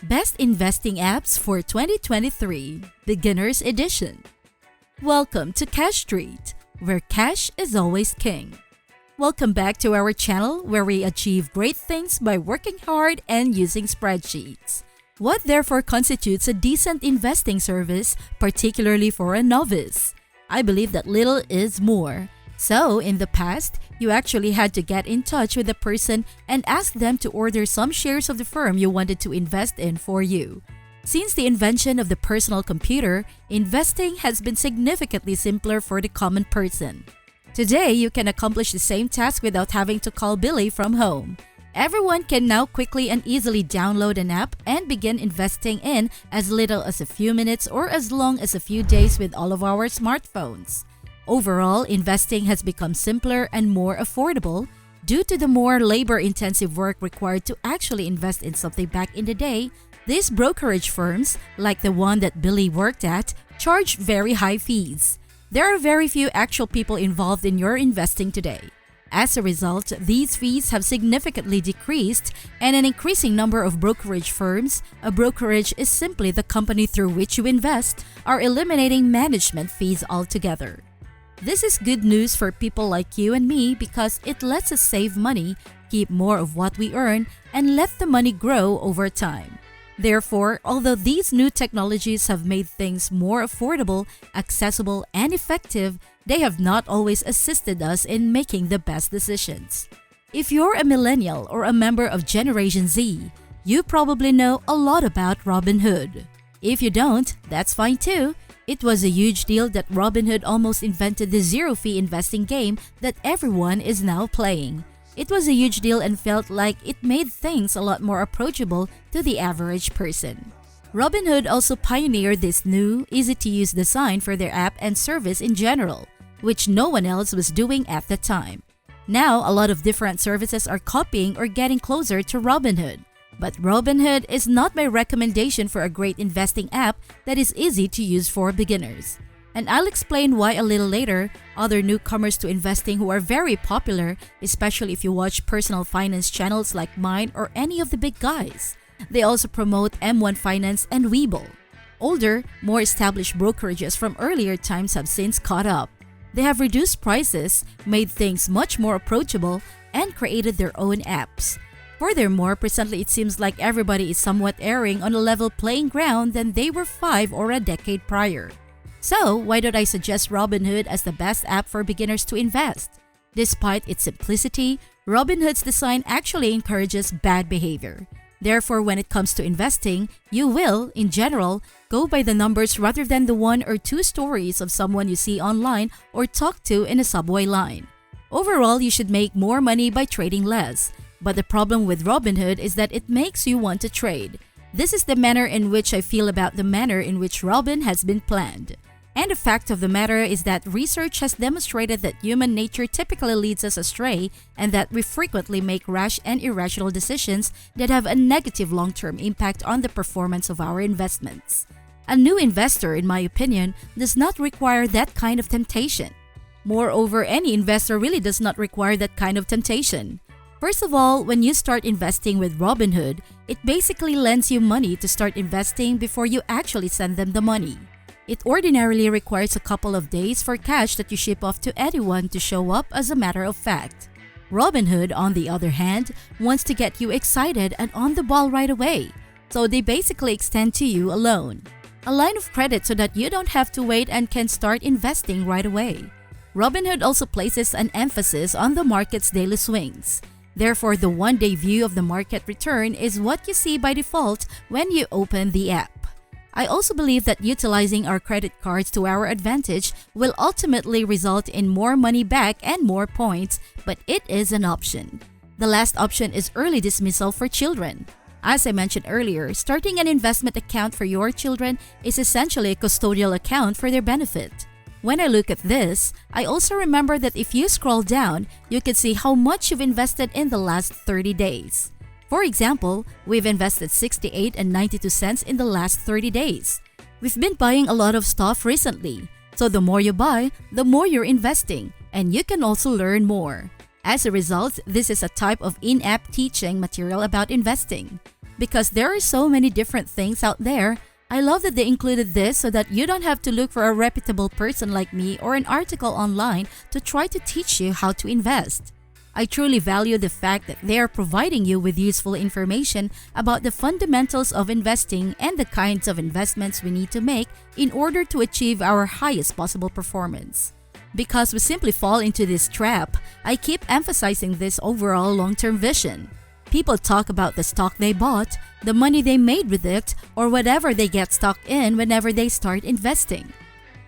Best Investing Apps for 2023 Beginners Edition. Welcome to Cash Street, where cash is always king. Welcome back to our channel where we achieve great things by working hard and using spreadsheets. What therefore constitutes a decent investing service, particularly for a novice? I believe that little is more. So, in the past, you actually had to get in touch with a person and ask them to order some shares of the firm you wanted to invest in for you. Since the invention of the personal computer, investing has been significantly simpler for the common person. Today, you can accomplish the same task without having to call Billy from home. Everyone can now quickly and easily download an app and begin investing in as little as a few minutes or as long as a few days with all of our smartphones. Overall, investing has become simpler and more affordable due to the more labor-intensive work required to actually invest in something back in the day. These brokerage firms, like the one that Billy worked at, charge very high fees. There are very few actual people involved in your investing today. As a result, these fees have significantly decreased, and an increasing number of brokerage firms, a brokerage is simply the company through which you invest, are eliminating management fees altogether. This is good news for people like you and me because it lets us save money, keep more of what we earn, and let the money grow over time. Therefore, although these new technologies have made things more affordable, accessible, and effective, they have not always assisted us in making the best decisions. If you're a millennial or a member of Generation Z, you probably know a lot about Robinhood. If you don't, that's fine too. It was a huge deal that Robinhood almost invented the zero-fee investing game that everyone is now playing. It was a huge deal and felt like it made things a lot more approachable to the average person. Robinhood also pioneered this new, easy-to-use design for their app and service in general, which no one else was doing at the time. Now, a lot of different services are copying or getting closer to Robinhood. But Robinhood is not my recommendation for a great investing app that is easy to use for beginners. And I'll explain why a little later. Other newcomers to investing who are very popular, especially if you watch personal finance channels like mine or any of the big guys. They also promote M1 Finance and Webull. Older, more established brokerages from earlier times have since caught up. They have reduced prices, made things much more approachable, and created their own apps. Furthermore, presently it seems like everybody is somewhat erring on a level playing ground than they were 5 or a decade prior. So, why don't I suggest Robinhood as the best app for beginners to invest? Despite its simplicity, Robinhood's design actually encourages bad behavior. Therefore, when it comes to investing, you will, in general, go by the numbers rather than the 1 or 2 stories of someone you see online or talk to in a subway line. Overall, you should make more money by trading less. But the problem with Robinhood is that it makes you want to trade. This is the manner in which I feel about the manner in which Robin has been planned. And the fact of the matter is that research has demonstrated that human nature typically leads us astray and that we frequently make rash and irrational decisions that have a negative long-term impact on the performance of our investments. A new investor, in my opinion, does not require that kind of temptation. Moreover, any investor really does not require that kind of temptation. First of all, when you start investing with Robinhood, it basically lends you money to start investing before you actually send them the money. It ordinarily requires a couple of days for cash that you ship off to anyone to show up as a matter of fact. Robinhood, on the other hand, wants to get you excited and on the ball right away, so they basically extend to you a loan. A line of credit so that you don't have to wait and can start investing right away. Robinhood also places an emphasis on the market's daily swings. Therefore, the one-day view of the market return is what you see by default when you open the app. I also believe that utilizing our credit cards to our advantage will ultimately result in more money back and more points, but it is an option. The last option is early dismissal for children. As I mentioned earlier, starting an investment account for your children is essentially a custodial account for their benefit. When I look at this, I also remember that if you scroll down, you can see how much you've invested in the last 30 days. For example, we've invested 68 and 92 cents in the last 30 days. We've been buying a lot of stuff recently, so the more you buy, the more you're investing, and you can also learn more. As a result, this is a type of in-app teaching material about investing. Because there are so many different things out there, I love that they included this so that you don't have to look for a reputable person like me or an article online to try to teach you how to invest. I truly value the fact that they are providing you with useful information about the fundamentals of investing and the kinds of investments we need to make in order to achieve our highest possible performance. Because we simply fall into this trap, I keep emphasizing this overall long-term vision. People talk about the stock they bought, the money they made with it, or whatever they get stuck in whenever they start investing.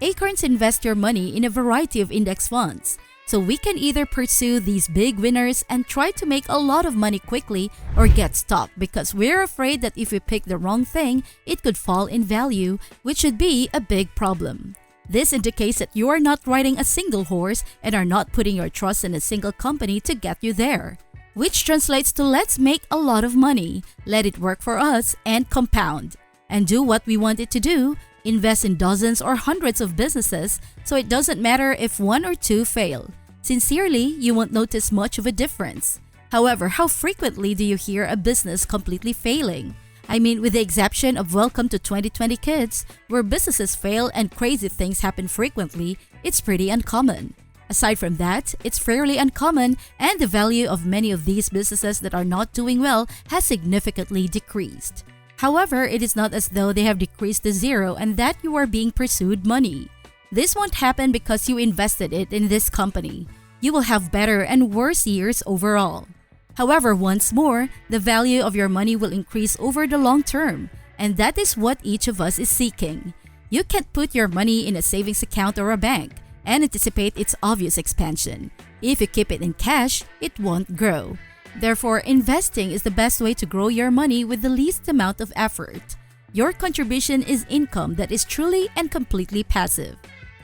Acorns invest your money in a variety of index funds, so we can either pursue these big winners and try to make a lot of money quickly or get stuck because we're afraid that if we pick the wrong thing, it could fall in value, which would be a big problem. This indicates that you are not riding a single horse and are not putting your trust in a single company to get you there. Which translates to let's make a lot of money, let it work for us, and compound. And do what we want it to do, invest in dozens or hundreds of businesses so it doesn't matter if one or two fail. Sincerely, you won't notice much of a difference. However, how frequently do you hear a business completely failing? I mean, with the exception of Welcome to 2020 Kids, where businesses fail and crazy things happen frequently, it's pretty uncommon. Aside from that, it's fairly uncommon and the value of many of these businesses that are not doing well has significantly decreased. However, it is not as though they have decreased to zero and that you are being pursued money. This won't happen because you invested it in this company. You will have better and worse years overall. However, once more, the value of your money will increase over the long term, and that is what each of us is seeking. You can't put your money in a savings account or a bank and anticipate its obvious expansion. If you keep it in cash, it won't grow. Therefore, investing is the best way to grow your money with the least amount of effort. Your contribution is income that is truly and completely passive.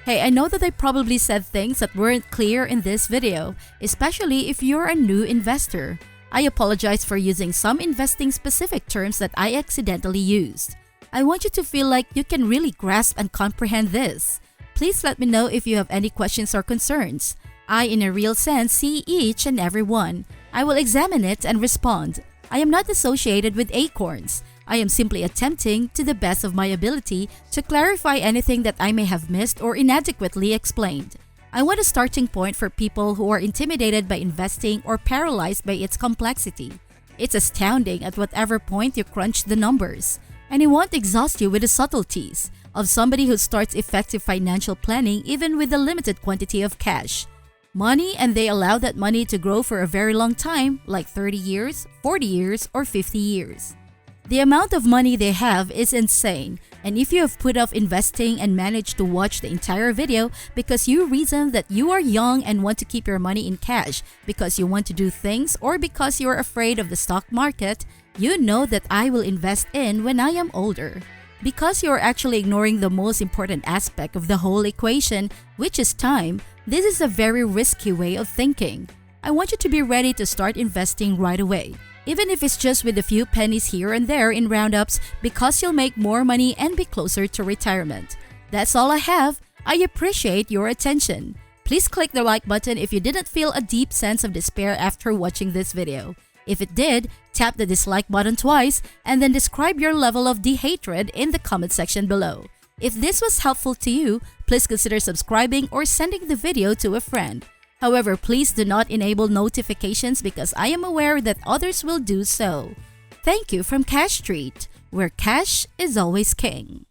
Hey, I know that I probably said things that weren't clear in this video, especially if you're a new investor. I apologize for using some investing specific terms that I accidentally used. I want you to feel like you can really grasp and comprehend this. Please let me know if you have any questions or concerns. I, in a real sense, see each and every one. I will examine it and respond. I am not associated with Acorns. I am simply attempting, to the best of my ability, to clarify anything that I may have missed or inadequately explained. I want a starting point for people who are intimidated by investing or paralyzed by its complexity. It's astounding at whatever point you crunch the numbers. And it won't exhaust you with the subtleties of somebody who starts effective financial planning even with a limited quantity of cash. Money, and they allow that money to grow for a very long time, like 30 years, 40 years, or 50 years. The amount of money they have is insane, and if you have put off investing and managed to watch the entire video because you reason that you are young and want to keep your money in cash because you want to do things or because you are afraid of the stock market, you know that I will invest in when I am older. Because you are actually ignoring the most important aspect of the whole equation, which is time, this is a very risky way of thinking. I want you to be ready to start investing right away, even if it's just with a few pennies here and there in roundups because you'll make more money and be closer to retirement. That's all I have. I appreciate your attention. Please click the like button if you didn't feel a deep sense of despair after watching this video. If it did, tap the dislike button twice and then describe your level of hatred in the comment section below. If this was helpful to you, please consider subscribing or sending the video to a friend. However, please do not enable notifications because I am aware that others will do so. Thank you from Cash Street, where cash is always king.